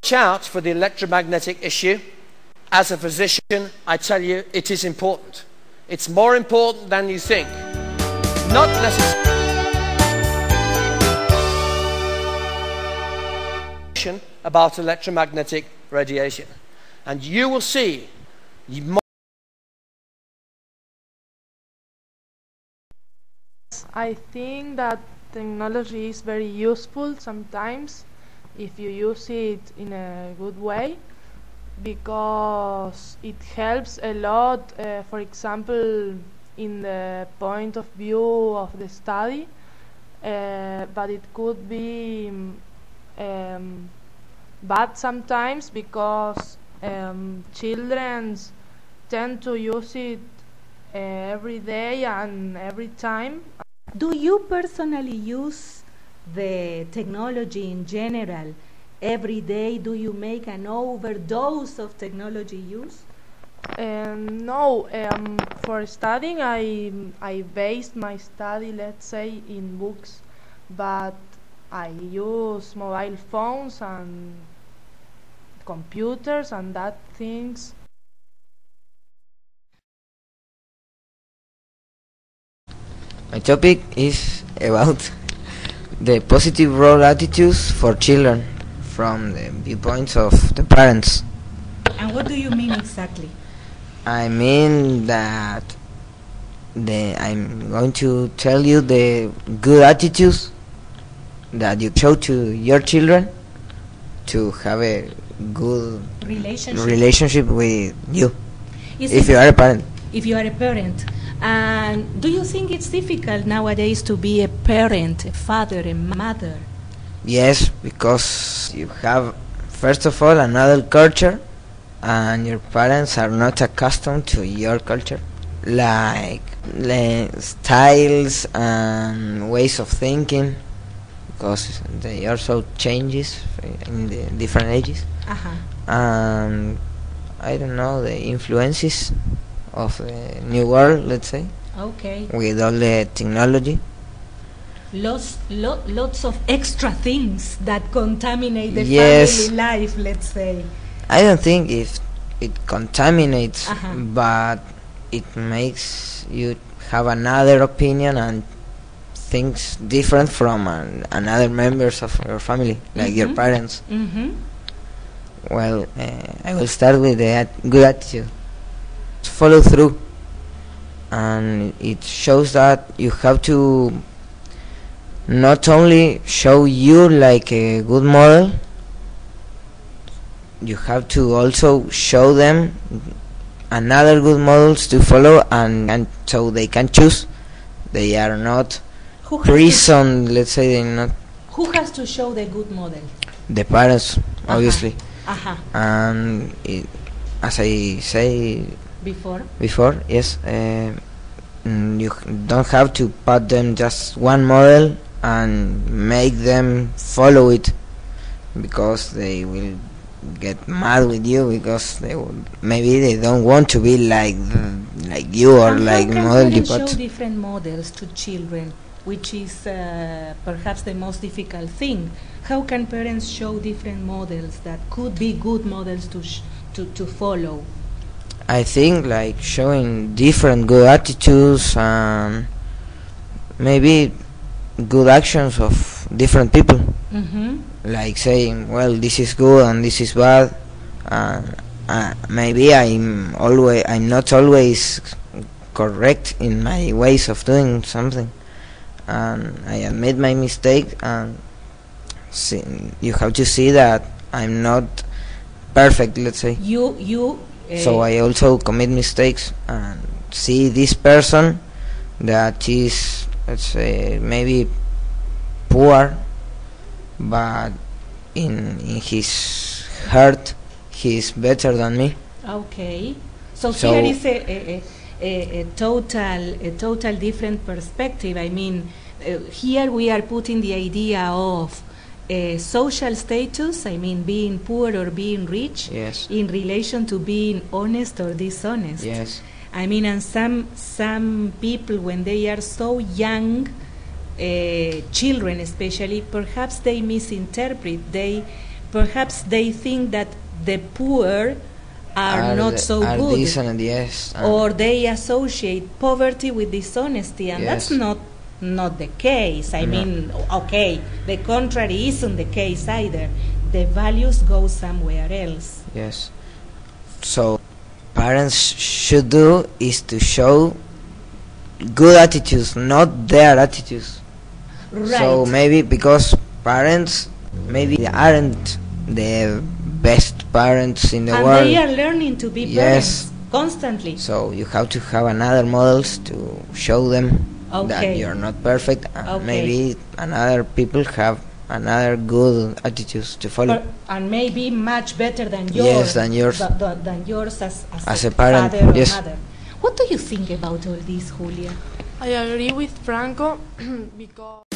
watch out for the electromagnetic issue. As a physician, I tell you, it is important. It's more important than you think. Not necessarily about electromagnetic radiation. And you will see I think that technology is very useful sometimes if you use it in a good way, because it helps a lot, for example, in the point of view of the study, but it could be bad sometimes because children tend to use it every day and every time. Do you personally use the technology in general every day? Do you make an overdose of technology use? No, for studying I based my study, let's say, in books, but I use mobile phones and computers and that things. My topic is about the positive role attitudes for children from the viewpoints of the parents. And what do you mean exactly? I mean that I'm going to tell you the good attitudes that you show to your children to have a good relationship with you, if you are a parent. If you are a parent. And do you think it's difficult nowadays to be a parent, a father, a mother? Yes, because you have, first of all, another culture, and your parents are not accustomed to your culture, like styles and ways of thinking, because they also changes in the different ages. And I don't know, the influences of the new world, let's say. Okay. With all the technology. Lots of extra things that contaminate the family life, let's say. I don't think if it contaminates, but it makes you have another opinion and things different from another members of your family, like your parents. Well, I will start with the good attitude. Follow through, and it shows that you have to not only show you like a good model, you have to also show them another good models to follow, and so they can choose. They are not prison, let's say. They're not. Who has to show the good model? The parents, obviously. And as I say before, yes, you don't have to put them just one model and make them follow it, because they will get mad with you, because maybe they don't want to be like you or and like model you. But show different models to children, which is perhaps the most difficult thing. How can parents show different models that could be good models to follow? I think like showing different good attitudes and maybe good actions of different people. Like saying, well, this is good and this is bad. Maybe I'm not always correct in my ways of doing something, and I admit my mistake, and you have to see that I'm not perfect, let's say. So I also commit mistakes and see this person that is, let's say, maybe poor, but in his heart he is better than me. Okay. So here is a total different perspective. I mean, here we are putting the idea of social status, I mean being poor or being rich, in relation to being honest or dishonest. I mean, and some people, when they are so young, children especially, perhaps they misinterpret, they perhaps they think that the poor are not so good, decent, yes, or they associate poverty with dishonesty, and yes. that's not the case. I mean, okay, the contrary isn't the case either. The values go somewhere else. Yes. So parents should do is to show good attitudes, not their attitudes. Right. So maybe because parents maybe aren't the best parents in the and world. they are learning to be Yes. parents constantly. So you have to have another models to show them that Okay. you're not perfect. And Okay. maybe another people have another good attitudes to follow. And maybe much better than yours. Yes, than yours. Than yours as a parent, father or yes. mother. What do you think about all this, Julia? I agree with Franco because